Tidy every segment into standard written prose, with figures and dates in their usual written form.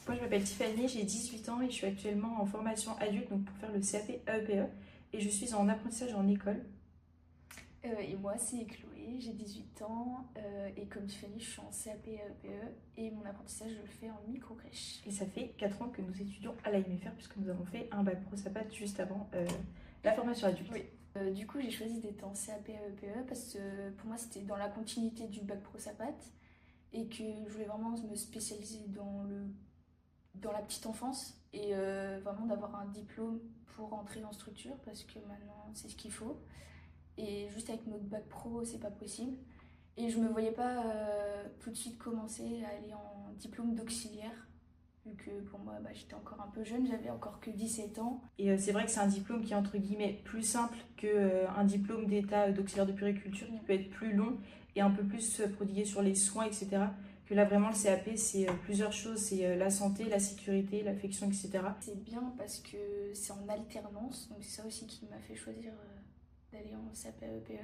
Moi, je m'appelle Tiffany, j'ai 18 ans et je suis actuellement en formation adulte donc pour faire le CAP AEPE et je suis en apprentissage en école. Et moi, c'est Chloé, j'ai 18 ans et comme Tiffany, je suis en CAP AEPE et mon apprentissage, je le fais en micro-crèche. Et ça fait 4 ans que nous étudions à l'AMFR puisque nous avons fait un bac pro SAPAT juste avant la formation adulte. Oui. Du coup, j'ai choisi d'être en CAP AEPE parce que pour moi, c'était dans la continuité du bac pro SAPAT et que je voulais vraiment me spécialiser dans la petite enfance et vraiment d'avoir un diplôme pour entrer en structure parce que maintenant, c'est ce qu'il faut. Et juste avec notre bac pro, c'est pas possible. Et je me voyais pas tout de suite commencer à aller en diplôme d'auxiliaire, vu que pour moi, j'étais encore un peu jeune, j'avais encore que 17 ans. Et c'est vrai que c'est un diplôme qui est entre guillemets plus simple qu'un diplôme d'état d'auxiliaire de puériculture qui peut être plus long et un peu plus prodigué sur les soins, etc. Que là vraiment le CAP c'est plusieurs choses, c'est la santé, la sécurité, l'affection, etc. C'est bien parce que c'est en alternance, donc c'est ça aussi qui m'a fait choisir d'aller en CAP AEPE.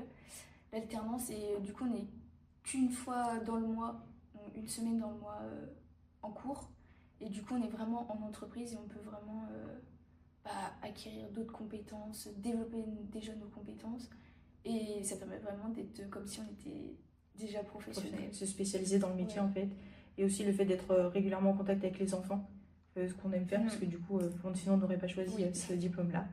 L'alternance, et du coup on n'est qu'une fois dans le mois, donc une semaine dans le mois en cours, et du coup on est vraiment en entreprise et on peut vraiment acquérir d'autres compétences, développer déjà nos compétences, et ça permet vraiment d'être comme si on était déjà professionnel. Se spécialiser dans le métier Ouais. en fait. Et aussi le fait d'être régulièrement en contact avec les enfants, ce qu'on aime faire, parce que du coup, sinon on n'aurait pas choisi ce diplôme-là.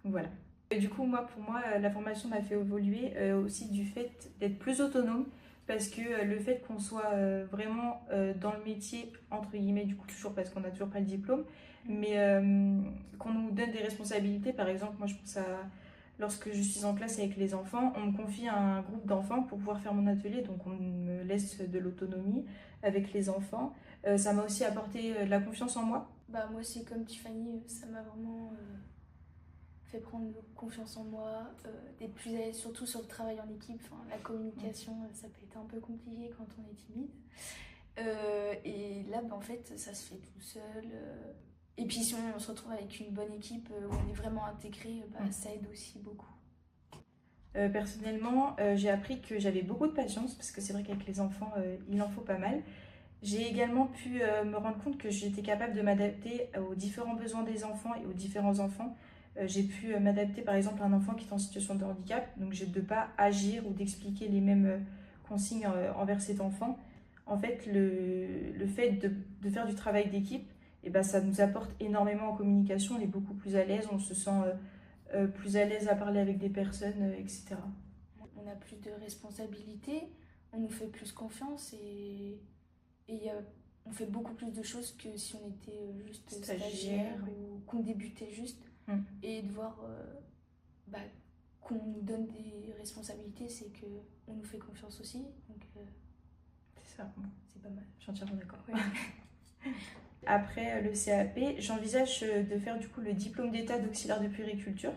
Donc voilà. Et du coup, pour moi, la formation m'a fait évoluer aussi du fait d'être plus autonome, parce que le fait qu'on soit vraiment dans le métier, entre guillemets, du coup, toujours parce qu'on n'a toujours pas le diplôme, mais qu'on nous donne des responsabilités. Par exemple, moi je pense à lorsque je suis en classe avec les enfants, on me confie à un groupe d'enfants pour pouvoir faire mon atelier, donc on me laisse de l'autonomie avec les enfants. Ça m'a aussi apporté de la confiance en moi. Moi c'est comme Tiffany, ça m'a vraiment fait prendre confiance en moi, d'être plus à l'aise, surtout sur le travail en équipe. Enfin, la communication, ça peut être un peu compliqué quand on est timide. Et là, en fait, ça se fait tout seul. Et puis si on se retrouve avec une bonne équipe où on est vraiment intégré, ça aide aussi beaucoup. Personnellement, j'ai appris que j'avais beaucoup de patience, parce que c'est vrai qu'avec les enfants, il en faut pas mal. J'ai également pu me rendre compte que j'étais capable de m'adapter aux différents besoins des enfants et aux différents enfants. J'ai pu m'adapter par exemple à un enfant qui est en situation de handicap, donc j'ai de ne pas agir ou d'expliquer les mêmes consignes envers cet enfant. En fait, le fait de faire du travail d'équipe, ça nous apporte énormément en communication, on est beaucoup plus à l'aise, on se sent plus à l'aise à parler avec des personnes, etc. On a plus de responsabilités, on nous fait plus confiance et on fait beaucoup plus de choses que si on était juste stagiaire ou qu'on débutait juste. Et de voir qu'on nous donne des responsabilités, c'est qu'on nous fait confiance aussi. Donc c'est ça, c'est pas mal. Je suis entièrement d'accord. Ouais. Après le CAP, j'envisage de faire du coup le diplôme d'état d'auxiliaire de puériculture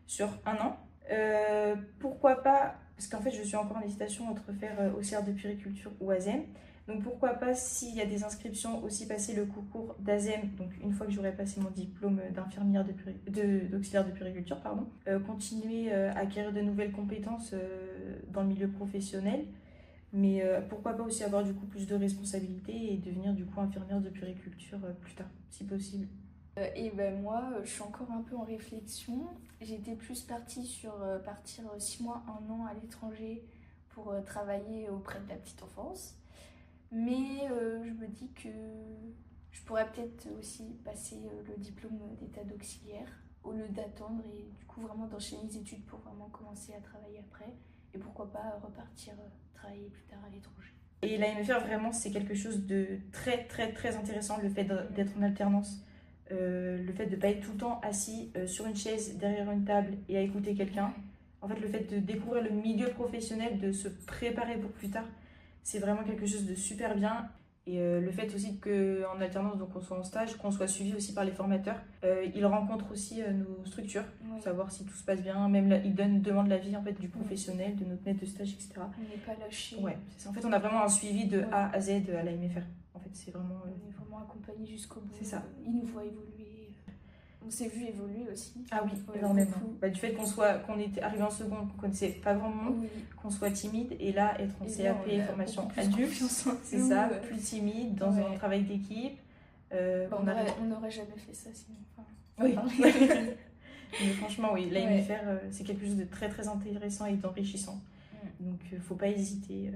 sur 1 an. Pourquoi pas, parce qu'en fait je suis encore en hésitation entre faire auxiliaire de puériculture ou ASEM. Donc pourquoi pas, s'il y a des inscriptions, aussi passer le concours d'ASEM, donc une fois que j'aurai passé mon diplôme d'infirmière d'auxiliaire de puériculture, continuer à acquérir de nouvelles compétences dans le milieu professionnel. Mais pourquoi pas aussi avoir du coup plus de responsabilités et devenir du coup infirmière de puériculture plus tard, si possible. Moi, je suis encore un peu en réflexion. J'étais plus partie sur partir 6 mois, 1 an à l'étranger pour travailler auprès de la petite enfance. Mais je me dis que je pourrais peut-être aussi passer le diplôme d'état d'auxiliaire au lieu d'attendre et du coup vraiment d'enchaîner les études pour vraiment commencer à travailler après. Et pourquoi pas repartir travailler plus tard à l'étranger. Et l'AMFR, vraiment, c'est quelque chose de très, très, très intéressant, le fait d'être en alternance. Le fait de ne pas être tout le temps assis sur une chaise derrière une table et à écouter quelqu'un. En fait, le fait de découvrir le milieu professionnel, de se préparer pour plus tard, c'est vraiment quelque chose de super bien. Et le fait aussi qu'en alternance, donc on soit en stage, qu'on soit suivi aussi par les formateurs, ils rencontrent aussi nos structures, pour savoir si tout se passe bien. Même là, ils demandent l'avis en fait, du professionnel, de notre maître de stage, etc. On n'est pas lâché. Ouais, c'est ça. En fait, on a vraiment un suivi de A à Z à l'AMFR. En fait, c'est vraiment. On est vraiment accompagné jusqu'au bout. C'est ça. Ils nous voient évoluer. On s'est vu évoluer aussi. Ah oui, énormément. Du fait qu'on était arrivé en seconde, qu'on connaissait pas grand monde, qu'on soit timide, et là, être en CAP, formation adulte, c'est ça, plus timide, dans un travail d'équipe, On n'aurait jamais fait ça sinon. Enfin, oui. Mais franchement, oui, l'AMFR, c'est quelque chose de très très intéressant et d'enrichissant. Donc, faut pas hésiter.